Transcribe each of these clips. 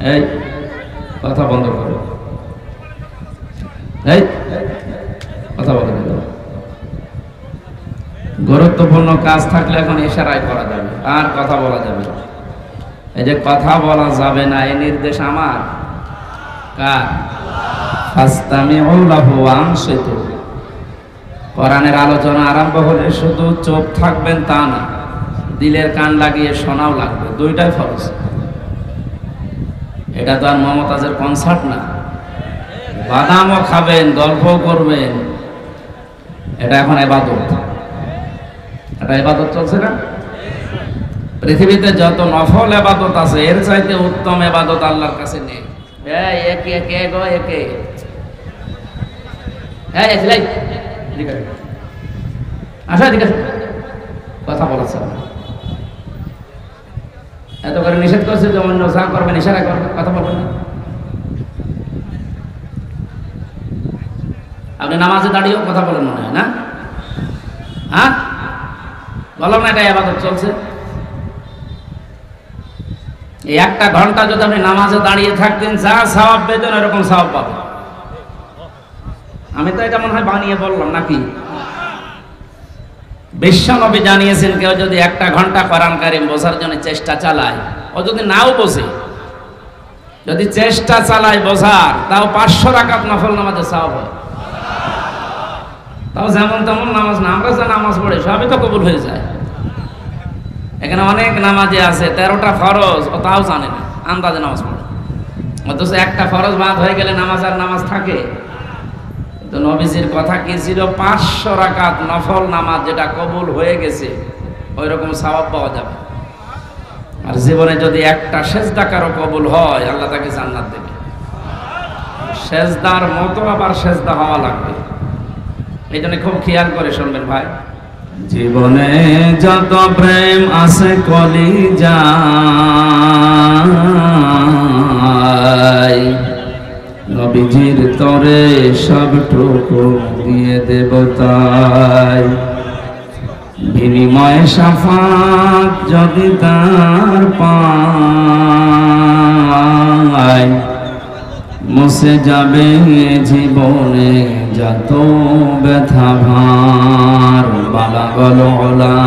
এই কথা বন্ধ করো, এই কথা বলে দিল। গুরুত্বপূর্ণ কাজ থাকলে এখন ইশারায় করা যাবে, আর কথা বলা যাবে না। এই যে কথা বলা যাবে না, এই নির্দেশ আমার কার? ফাস্তামিউ লাহু ওয়া আনসিতু। কোরআনের আলোচনা আরম্ভ হলে শুধু চুপ থাকবেন তা না, দিলের কান লাগিয়ে শোনাও লাগবে, দুইটাই ফরজ। এটা তো আর মমতাজের কনসার্ট না, বাদামও খাবেন, গল্পও করবেন, এটা এখন ইবাদত। এটা ইবাদত চলছে না? পৃথিবীতে যত নফল ইবাদত আছে এর চাইতে উত্তম ইবাদত আল্লাহর কাছে নেই। এই একে একে গো একে, এই এসলাই ঠিক আছে, আসো ঠিক আছে, কথা বলাছে এত করে নিষেধ করছে যে অন্য যা করবেন ইশারা করবেন, কথা বলবেন না। আপনি নামাজে দাঁড়িয়েও কথা বলেন মনে হয় না? হ্যাঁ বললাম না এটা ইবাদত চলছে। এই একটা ঘন্টা যদি আপনি নামাজে দাঁড়িয়ে থাকতেন যা সওয়াব পেতেন এরকম সওয়াব পাবেন। আমি তো এটা মনে হয় বানিয়ে বললাম নাকি? বিশ্বনবী জানিয়েছেন কেউ যদি একটা ঘন্টা কোরআন কারীম বোঝার জন্য চেষ্টা চালায়, ও যদি নাও বোঝে, যদি চেষ্টা চালায় বোঝার, তাও 500 রাকাত নফল নামাজের সওয়াব হয়। তাও যেমন তেমন নামাজ না, আমরা যা নামাজ পড়ি সবই তো কবুল হয়ে যায়। এখানে অনেক নামাজে আছে 13টা ফরজ, ও তাও জানে না, আন্দাজে নামাজ পড়ে। অথচ একটা ফরজ বাদ হয়ে গেলে নামাজ আর নামাজ থাকে? তো নবীজির কথা কি ছিল? 500 রাকাত নফল নামাজ যেটা কবুল হয়ে গেছে ওই রকম সওয়াব পাওয়া যাবে। আর জীবনে যদি একটা সেজদা কারো কবুল হয়, আল্লাহ তাকে জান্নাত দেবে। সেজদার মতো আবার সেজদা হওয়া লাগবে। এই জন্য খুব খেয়াল করে শুনবেন ভাই। জীবনে যত প্রেম আছে কলিজায়, নবীজির তরে সবটুকু দিয়ে দেব তাই। বিনিময়ে শাফাত যদি তার পাই, মুছে যাবে জীবনে যত ব্যথা ভার। বালাগল ওলা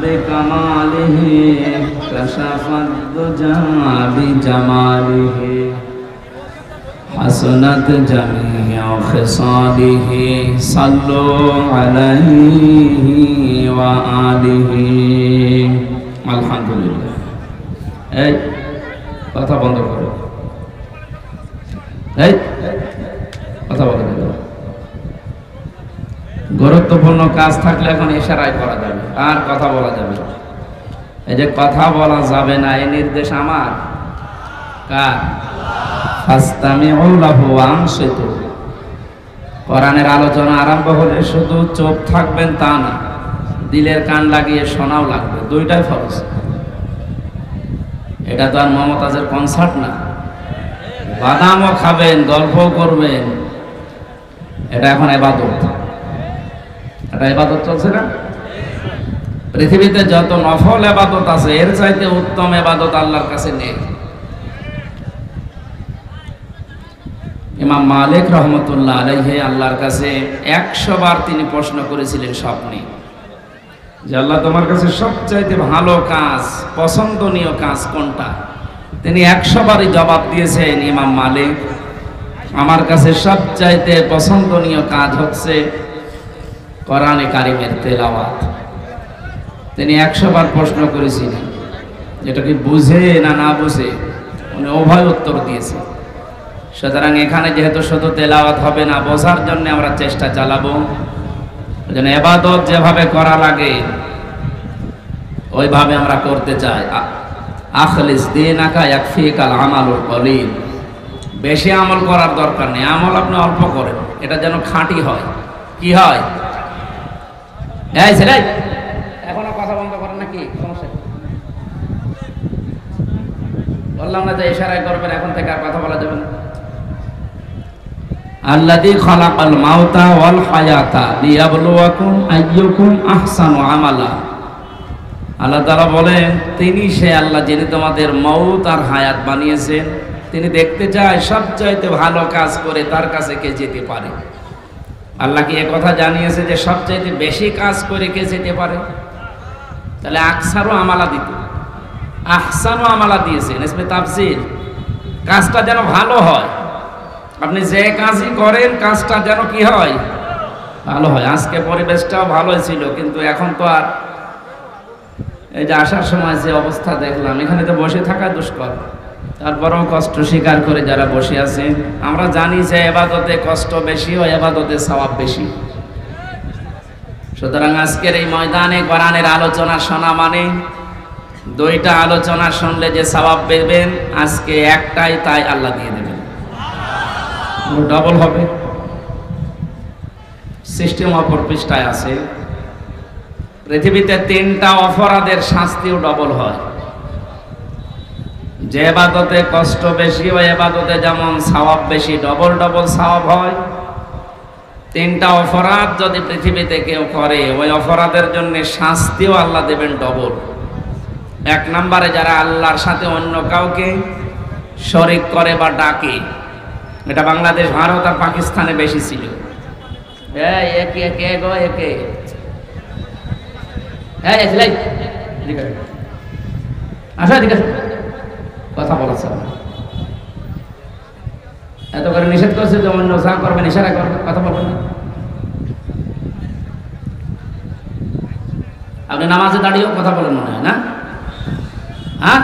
বেকামালিহি কাশাফাত দুজা বিজামালিহি, হাসনাত জামিউ খিসালিহি, সাল্লু আলাইহি ওয়া আলিহি। আলহামদুলিল্লাহ। এই কথা বন্ধ করো, এই কথা বলে দিল। গুরুত্বপূর্ণ কাজ থাকলে এখন ইশারায় করা যাবে, আর কথা বলা যাবে না। এই যে কথা বলা যাবে না, এই নির্দেশ আমার কার? ফাস্তামিউ লাহু ওয়া আনসিতু। কোরআনের আলোচনা আরম্ভ হলে শুধু চুপ থাকবেন তা না, দিলের কান লাগিয়ে শোনাও লাগবে, দুইটাই ফরজ। এটা তো আর মমতাজের কনসার্ট না, বাদামও খাবেন, গল্পও করবেন, এটা এখন ইবাদত। এটা ইবাদত চলছে না? পৃথিবীতে যত নফল ইবাদত আছে এর চাইতে উত্তম ইবাদত আল্লাহর কাছে নেই। ইমাম মালিক রহমতুল্লাহ আলাইহি আল্লাহর কাছে 100 বার তিনি প্রশ্ন করেছিলেন স্বপ্নে, যে আল্লাহ তোমার কাছে সবচাইতে ভালো কাজ, পছন্দনীয় কাজ কোনটা? তিনি 100 বারই জবাব দিয়েছেন, ইমাম মালিক আমার কাছে সবচাইতে পছন্দনীয় কাজ হচ্ছে কোরআনে কারিমের তেলাওয়াত। তিনি 100 বার প্রশ্ন করেছিলেন, যেটা কি বুঝে না না বুঝে, উনি উভয় উত্তর দিয়েছে। সুতরাং এখানে যেহেতু শুধু তেলাওয়াত হবে না, বোঝার জন্য আমরা চেষ্টা চালাবো। যেন ইবাদত যেভাবে করা লাগে ওইভাবে আমরা করতে চাই। আখলিস দীনাকা ইয়াকফিকাল আমালুল কলিল। বেশি আমল করার দরকার নেই, আমল আপনি অল্প করেন, এটা যেন খাঁটি হয়। কি হয়? এই ছেলে এখনো কথা বন্ধ করেন নাকি? সমস্যা বললাম না যে ইশারায় করবেন, এখন থেকে আর কথা বলা যাবে না। আল্লাযী খালাকাল মাউতা ওয়াল হায়াতা লিয়াবলুয়াকুম আইয়ুকুম আহসানু আমালা। আল্লাহ তাআলা বলেন তিনি সে আল্লাহ যিনি তোমাদের মউত আর হায়াত বানিয়েছেন। তিনি দেখতে চায় সবচাইতে ভালো কাজ করে তার কাছে কে যেতে পারে। আল্লাহ কি কথা জানিয়েছে যে সবচাইতে বেশি কাজ করে কে যেতে পারে? তাহলে আকসারও আমালা দিত, আহসানও আমালা দিয়েছেন। ইসমে তাফসীর, কাজটা যেন ভালো হয়। আপনি যে কাজই করেন কাজটা যেন কি হয়? ভালো হয়। আজকে পরিবেশটাও ভালোই ছিল, কিন্তু এখন তো আর এই যে আসার সময় যে অবস্থা দেখলাম, এখানে তো বসে থাকা দুষ্কর। তারপরেও কষ্ট স্বীকার করে যারা বসে আছে, আমরা জানি যে ইবাদতে কষ্ট বেশি ও ইবাদতে সওয়াব বেশি। সুতরাং আজকের এই ময়দানে কোরআনের আলোচনা শোনা মানে দুইটা আলোচনা শুনলে যে সওয়াব পাবেন, আজকে একটাই তাই আল্লাহ দিয়ে দেবেন, ডবল হবে। সিস্টেম অপর পৃষ্ঠায় আছে, পৃথিবীতে 3টা অপরাধের শাস্তিও ডবল হয়। যে ইবাদতে কষ্ট বেশি ওই ইবাদতে যেমন সওয়াব বেশি, ডবল ডবল সওয়াব হয়। 3টা অপরাধ যদি পৃথিবীতে কেউ করে, ওই অপরাধের জন্য শাস্তিও আল্লাহ দেবেন ডবল। 1 নম্বরে যারা আল্লাহর সাথে অন্য কাউকে শরীক করে বা ডাকে, এটা বাংলাদেশ, ভারত আর পাকিস্তানে বেশি ছিল। একে একে গো একে আচ্ছা ঠিক আছে, কথা বলেছে এত করে নিষেধ করছে যে অন্য যা করবেন ইশারা করবেন, কথা বলবেন না। আপনি নামাজে দাঁড়িয়েও কথা বলেন মনে হয় না? হ্যাঁ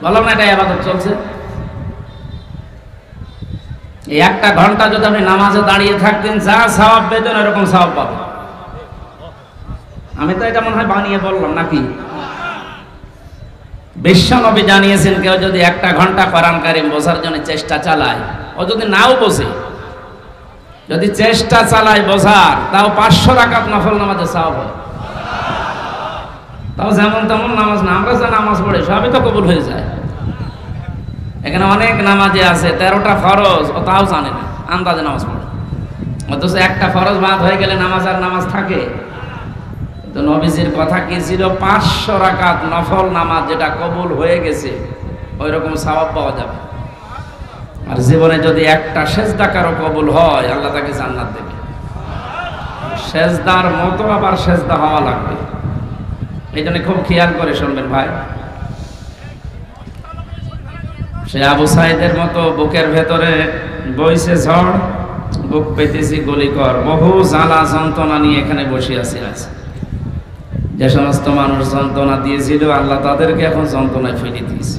বললাম না, এটা ইবাদত চলছে। এই 1টা ঘন্টা যদি আপনি নামাজে দাঁড়িয়ে থাকতেন, যা সওয়াব পেতেন এরকম সওয়াব পাবেন। আমি তো এটা মনে হয় বানিয়ে বললাম নাকি? বিশ্বনবী জানিয়েছেন কেউ যদি 1টা ঘন্টা কোরআন কারীম বোঝার জন্য চেষ্টা চালায়, ও যদি নাও বোঝে, যদি চেষ্টা চালায় বোঝার, তাও 500 রাকাত নফল নামাজের সওয়াব হয়। তাও যেমন তেমন নামাজ না, আমরা যা নামাজ পড়ি সবই তো কবুল হয়ে যায়। এখানে অনেক নামাজে আছে 13টা ফরজ, ও তাও জানে না, আন্দাজে নামাজ পড়ে। অথচ 1টা ফরজ বাদ হয়ে গেলে নামাজ আর নামাজ থাকে? তো নবীজির কথা কি ছিল? 500 রাকাত নফল নামাজ যেটা কবুল হয়ে গেছে ওই রকম সওয়াব পাওয়া যাবে। আর জীবনে যদি 1টা সেজদা কারো কবুল হয়, আল্লাহ তাকে জান্নাত দেবে। সেজদার মতো আবার সেজদা হওয়া লাগবে। এই জন্য খুব খেয়াল করে শুনবেন ভাই। সে আবু সাইদের মতো বুকের ভেতরে বইছে ঝড়, বুক পেতেছি গলিকর, বহু জ্বালা যন্ত্রণা নিয়ে এখানে বসে আছি। আজ যে সমস্ত মানুষ যন্ত্রণা দিয়েছিল, আল্লাহ তাদেরকে এখন যন্ত্রণায় ফেলে দিয়েছে।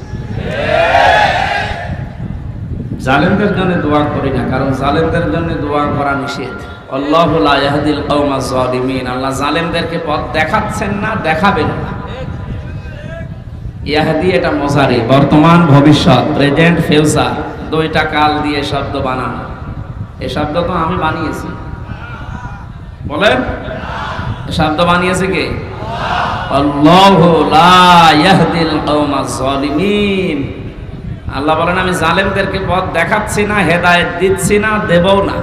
জালেমদের জন্য দোয়া করি না, কারণ জালেমদের জন্য দোয়া করা নিষেধ। আল্লাহু লা ইয়াহদিল কওমাজ জালিমিন, আল্লাহ জালেমদেরকে পথ দেখাচ্ছেন না, দেখাবেন না। ইয়াহদি এটা মুজারি, বর্তমান ভবিষ্যৎ, প্রেজেন্ট ফিউচার, 2টা কাল দিয়ে শব্দ বানানো। এই শব্দ তো আমি বানিয়েছি, বলেন শব্দ বানিয়েছে কে? আল্লাহু লা ইয়াহদিল কওমাজ জালিমিন। আল্লাহ বলেন আমি জালেমদেরকে পথ দেখাচ্ছি না, হেদায়েত দিচ্ছি না, দেবও না।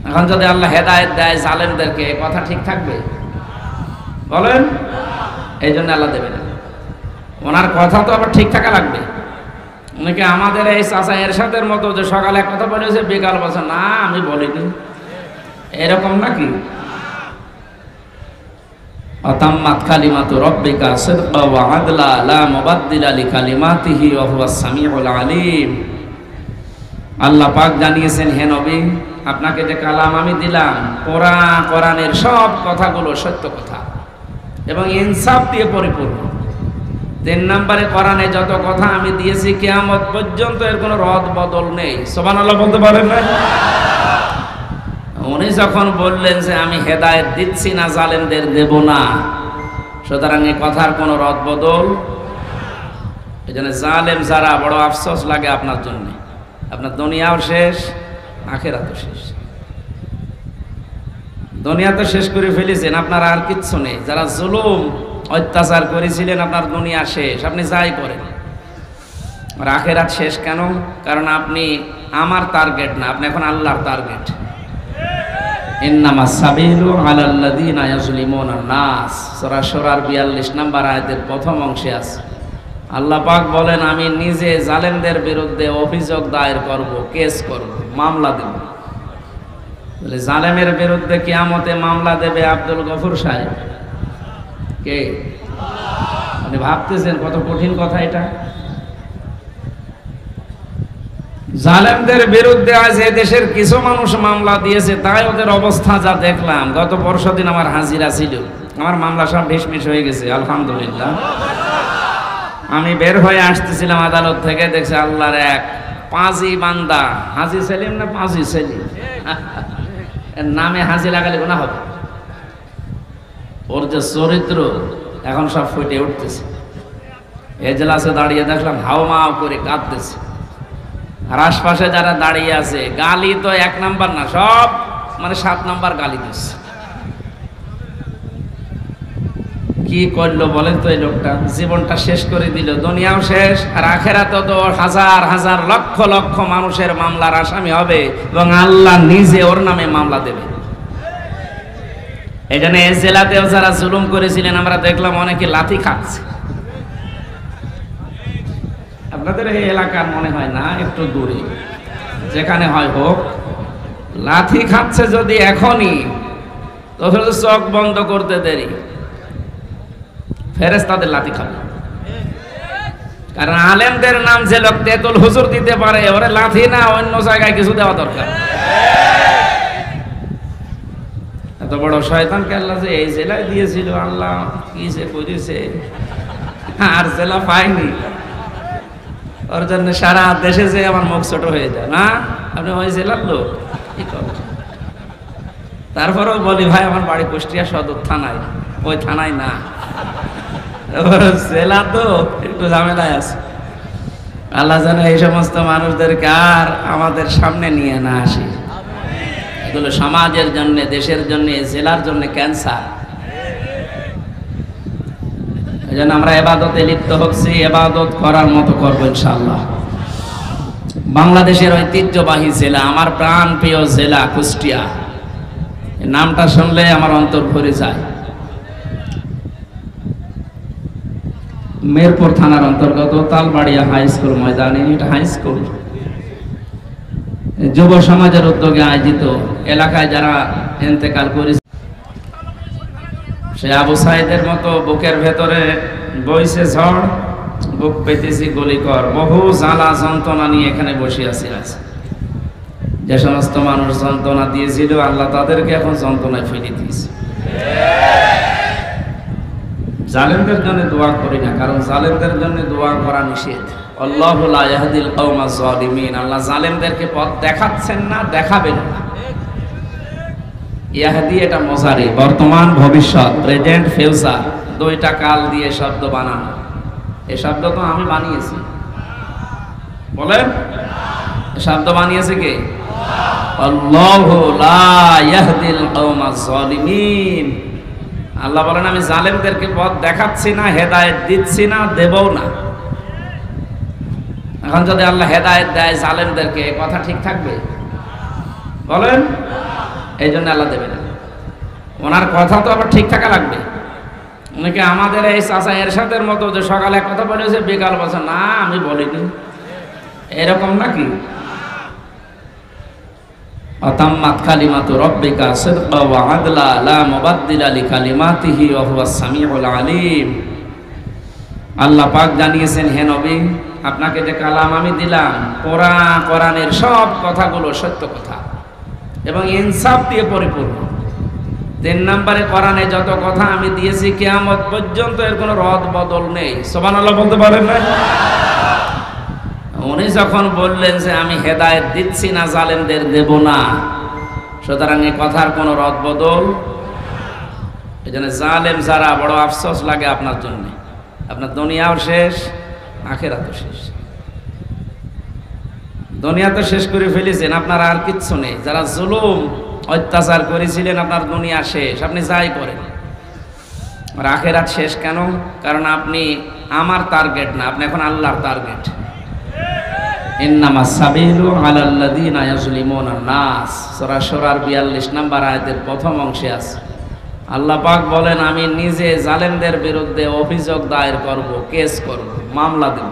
এখন যদি আল্লাহ হেদায়েত দেয় জালেমদেরকে, কথা ঠিক থাকবে? বলেন। এই জন্য আল্লাহ দেবে না। ওনার কথা তো আবার ঠিক থাকা লাগবে। অনেকে আমাদের এই চাচা এরশাদের মতো যে সকালে এক কথা বলেছে, বিকাল বলছে না আমি বলিনি, এরকম নাকি? আতাম্মাত কালিমাতু রাব্বিকা সিদকা ওয়া আদলা লা মুবাদদিলা লিকালিমাতিহি ওয়া হুয়াস সামিউল আলিম। আল্লাহ পাক জানিয়েছেন, হে নবী আপনাকে যে কালাম আমি দিলাম, কোরআনের সব কথাগুলো সত্য কথা এবং ইনসাফ দিয়ে পরিপূর্ণ। 3 নম্বরে কোরআনে যত কথা আমি দিয়েছি কিয়ামত পর্যন্ত এর কোনো রদ বদল নেই। সুবহানাল্লাহ বলতে পারেন না? উনি যখন বললেন যে আমি হেদায়েত দিচ্ছি না, জালেমদের দেব না, সুতরাং এই কথার কোনো রদ বদল। এই জন্য জালেম যারা, বড় আফসোস লাগে আপনার জন্য। আপনার দুনিয়াও শেষ, আখিরাতও শেষ। দুনিয়া তো শেষ করে ফেলেছেন, আপনার আর কিচ্ছু নেই। যারা জুলুম অত্যাচার করেছিলেন, আপনার দুনিয়া শেষ, আপনি যাই করেন। আর আখিরাত শেষ কেন? কারণ আপনি আমার টার্গেট না, আপনি এখন আল্লাহর টার্গেট। ইন্নামা সাবিলু আলাল্লাযিনা ইয়াজলিমুনা নাস, সূরা শুরার 42 নম্বর আয়াতের প্রথম অংশে আছে। আল্লাহ পাক বলেন, আমি নিজে জালেমদের বিরুদ্ধে অভিযোগ দায়ের করব, কেস করব, মামলা দেব। বলে জালেমের বিরুদ্ধে কিয়ামতে মামলা দেবে আব্দুল গফুর সাহেব কে? আপনি ভাবতেছেন কত কঠিন কথা এটা? জালেমদের বিরুদ্ধে আজ এই দেশের কিছু মানুষ মামলা দিয়েছে, তাই ওদের অবস্থা যা দেখলাম। গত পরশুদিন আমার হাজিরা ছিল, আমার মামলা সব ঢিসমিস হয়ে গেছে আলহামদুলিল্লাহ। আমি বের হয়ে আসতেছিলাম আদালত থেকে, দেখছি আল্লাহর এক পাঁজি বান্দা, হাজি সেলিম না পাঁজি সেলিম, এর নামে হাজি লাগালে গুনাহ হবে। ওর যে চরিত্র এখন সব ফুটে উঠতেছে। এজলাসে দাঁড়িয়ে দেখলাম হাওমাও করে কাঁদতেছে, আর আশপাশে যারা দাঁড়িয়ে আছে গালি তো 1 নাম্বার না, সব মানে 7 নাম্বার গালি দিচ্ছে। কি করলো বলেন তো এই লোকটা? জীবনটা শেষ করে দিল, দুনিয়াও শেষ, আর আখেরাতে তো হাজার হাজার লক্ষ লক্ষ মানুষের মামলার আসামি হবে এবং আল্লাহ নিজে ওর নামে মামলা দেবে। এই জন্য এই জেলাতেও যারা জুলুম করেছিলেন আমরা দেখলাম অনেকে লাথি খাচ্ছে। আপনাদের এই এলাকার মনে হয় না, একটু দূরে যেখানে হয় হোক, লাথি খাচ্ছে যদি এখনই, তো চোখ বন্ধ করতে দেরি, ফেরেশতাদের লাথি খাবে। কারণ আলেমদের নাম যে লোক তেতুল হুজুর দিতে পারে, ওরে লাথি না অন্য জায়গায় কিছু দেওয়া দরকার। এত বড় শয়তানকে আল্লাহ যে এই জেলায় দিয়েছিল, আল্লাহ কি যে করেছে, আর জেলা পাইনি। ওর জন্য সারা দেশে যে আমার মুখ ছোট হয়ে যায় না, আপনি ওই জেলার লোক কি করেন? তারপরেও বলি ভাই আমার বাড়ি কুষ্টিয়া সদর থানায়, ওই থানায় না, জেলা তো একটু ঝামেলায় আছে। আল্লাহ যেন এই সমস্ত মানুষদেরকে আর আমাদের সামনে নিয়ে না আসে। এগুলো সমাজের জন্য, দেশের জন্য, জেলার জন্য ক্যান্সার। এই জন্য আমরা ইবাদতে লিপ্ত হচ্ছি, ইবাদত করার মতো করবো ইনশাআল্লাহ। বাংলাদেশের ঐতিহ্যবাহী জেলা, আমার প্রাণ প্রিয় জেলা কুষ্টিয়া, এই নামটা শুনলে আমার অন্তর ভরে যায়। মেরপুর থানার অন্তর্গত তালবাড়িয়া হাই স্কুল ময়দানে, এটা হাই স্কুল, যুব সমাজের উদ্যোগে আয়োজিত। এলাকায় যারা ইন্তেকাল করেছে, সে আবু সাইদের মতো বুকের ভেতরে বইছে ঝড়, বুক পেতেছি গলিকর, বহু জ্বালা যন্ত্রণা নিয়ে এখানে বসে আছি। আছে যে সমস্ত মানুষ যন্ত্রণা দিয়েছিল, আল্লাহ তাদেরকে এখন যন্ত্রণায় ফেলে দিয়েছে। জালেমদের জন্য দোয়া করি না, কারণ জালেমদের জন্য দোয়া করা নিষেধ। আল্লাহু লা ইয়াহদিল কওমাজ জালিমিন, আল্লাহ জালেমদেরকে পথ দেখাচ্ছেন না, দেখাবেন না। ইয়াহদি এটা মুজারি, বর্তমান ভবিষ্যৎ, প্রেজেন্ট ফিউচার, দুইটা কাল দিয়ে শব্দ বানানো। এই শব্দ তো আমি বানিয়েছি, বলেন শব্দ বানিয়েছে কে? আল্লাহু লা ইয়াহদিল কওমাজ জালিমিন। আল্লাহ বলেন আমি জালেমদেরকে পথ দেখাচ্ছি না, হেদায়েত দিচ্ছি না, দেবও না। এখন যদি আল্লাহ হেদায়েত দেয় জালেমদেরকে, কথা ঠিক থাকবে? বলেন। এই জন্য আল্লাহ দেবে না, ওনার কথা তো আবার ঠিক থাকা লাগবে। অনেকে আমাদের এই চাচা এরশাদের মতো যে সকালে এক কথা বলেছে, বিকাল বলছে না আমি বলিনি, এরকম নাকি? আতাম্মাত কালিমাতু রাব্বিকা সিদকা ওয়া আদলা লা মুবাদদিলা লিকালিমাতিহি ওয়া হুয়াস সামিউল আলিম। আল্লাহ পাক জানিয়েছেন, হে নবী আপনাকে যে কালাম আমি দিলাম, কোরআনের সব কথাগুলো সত্য কথা এবং ইনসাফ দিয়ে পরিপূর্ণ। 3 নম্বরে কোরআনে যত কথা আমি দিয়েছি কিয়ামত পর্যন্ত এর কোনো রদ বদল নেই। সুবহানাল্লাহ বলতে পারেন না? উনি যখন বললেন যে আমি হেদায়েত দিচ্ছি না, জালেমদের দেব না, সুতরাং এই কথার কোনো রদ বদল। এই জন্য জালেম যারা, বড় আফসোস লাগে আপনার জন্য। আপনার দুনিয়াও শেষ, আখিরাতও শেষ। দুনিয়া তো শেষ করে ফেলেছেন, আপনার আর কিচ্ছু নেই। যারা জুলুম অত্যাচার করেছিলেন, আপনার দুনিয়া শেষ, আপনি যাই করেন। আর আখিরাত শেষ কেন? কারণ আপনি আমার টার্গেট না, আপনি এখন আল্লাহর টার্গেট। ইন্নামাস সাবিলু আলাল্লাযিনা ইয়াজলিমুনান নাস, সূরা শুরার 42 নম্বর আয়াতের প্রথম অংশে আছে। আল্লাহ পাক বলেন, আমি নিজে জালেমদের বিরুদ্ধে অভিযোগ দায়ের করব, কেস করব, মামলা দেব।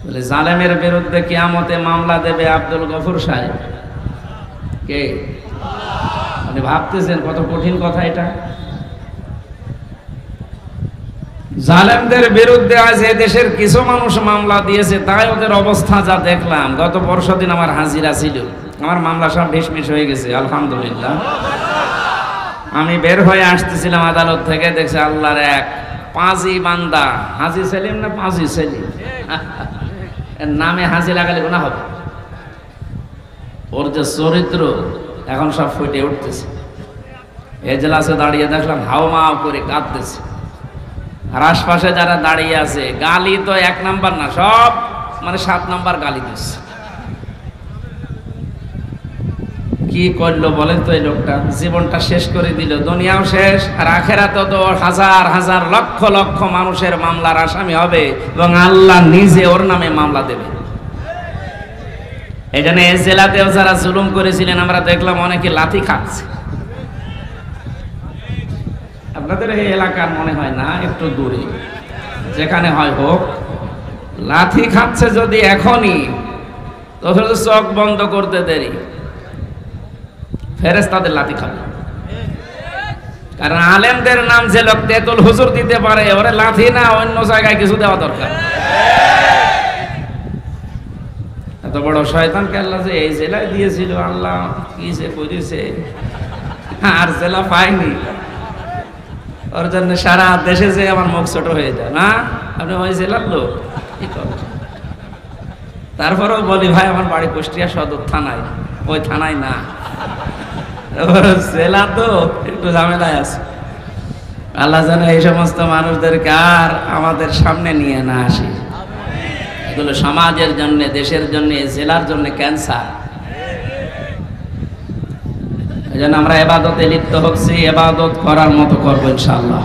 বলে জালেমের বিরুদ্ধে কিয়ামতে মামলা দেবে আব্দুল গফুর সাহেব কে? আপনি ভাবতেছেন কত কঠিন কথা এটা? জালেমদের বিরুদ্ধে আজ দেশের কিছু মানুষ মামলা দিয়েছে, তাই ওদের অবস্থা যা দেখলাম। গত পরশুদিন আমার হাজিরা ছিল, আমার মামলা সব ঢিসমিস হয়ে গেছে আলহামদুলিল্লাহ। আমি বের হয়ে আসতেছিলাম আদালত থেকে, দেখছি আল্লাহর এক পাঁজি বান্দা, হাজি সেলিম না পাঁজি সেলিম, এর নামে হাজি লাগালে গুনাহ হবে। ওর যে চরিত্র এখন সব ফুটে উঠতেছে। এজলাসে দাঁড়িয়ে দেখলাম হাওমাও করে কাঁদতেছে, আর আশপাশে যারা দাঁড়িয়ে আছে গালি তো 1 নাম্বার না, সব মানে 7 নাম্বার গালি দিচ্ছে। কি করলো বলেন তো? এই লোকটা জীবনটা শেষ করে দিল, দুনিয়াও শেষ আর আখেরাতেও তো হাজার হাজার লক্ষ লক্ষ মানুষের মামলার আসামি হবে এবং আল্লাহ নিজে ওর নামে মামলা দেবে। এই জন্য এই জেলাতেও যারা জুলুম করেছিলেন আমরা দেখলাম অনেকে লাথি খাচ্ছে। আপনাদের এই এলাকার মনে হয় না, একটু দূরে যেখানে হয় হোক, লাথি খাচ্ছে যদি এখনই, তো চোখ বন্ধ করতে দেরি, ফেরেশতাদের লাথি খাবে। কারণ আলেমদের নাম যে লোক তেতুল হুজুর দিতে পারে, ওরে লাথি না অন্য জায়গায় কিছু দেওয়া দরকার। এত বড় শয়তানকে আল্লাহ যে এই জেলায় দিয়েছিল, আল্লাহ কি যে করেছে, আর জেলা পাইনি। ওর জন্য সারা দেশে যে আমার মুখ ছোট হয়ে যায় না, আপনি ওই জেলার লোক কি করবেন? তারপরেও বলি ভাই আমার বাড়ি কুষ্টিয়া সদর থানায়, ওই থানায় না, জেলা তো একটু ঝামেলায় আছে। আল্লাহ যেন এই সমস্ত মানুষদেরকে আর আমাদের সামনে নিয়ে না আসে। এগুলো সমাজের জন্য, দেশের জন্য, জেলার জন্য ক্যান্সার। এই জন্য আমরা ইবাদতে লিপ্ত হচ্ছি, ইবাদত করার মতো করবো ইনশাআল্লাহ।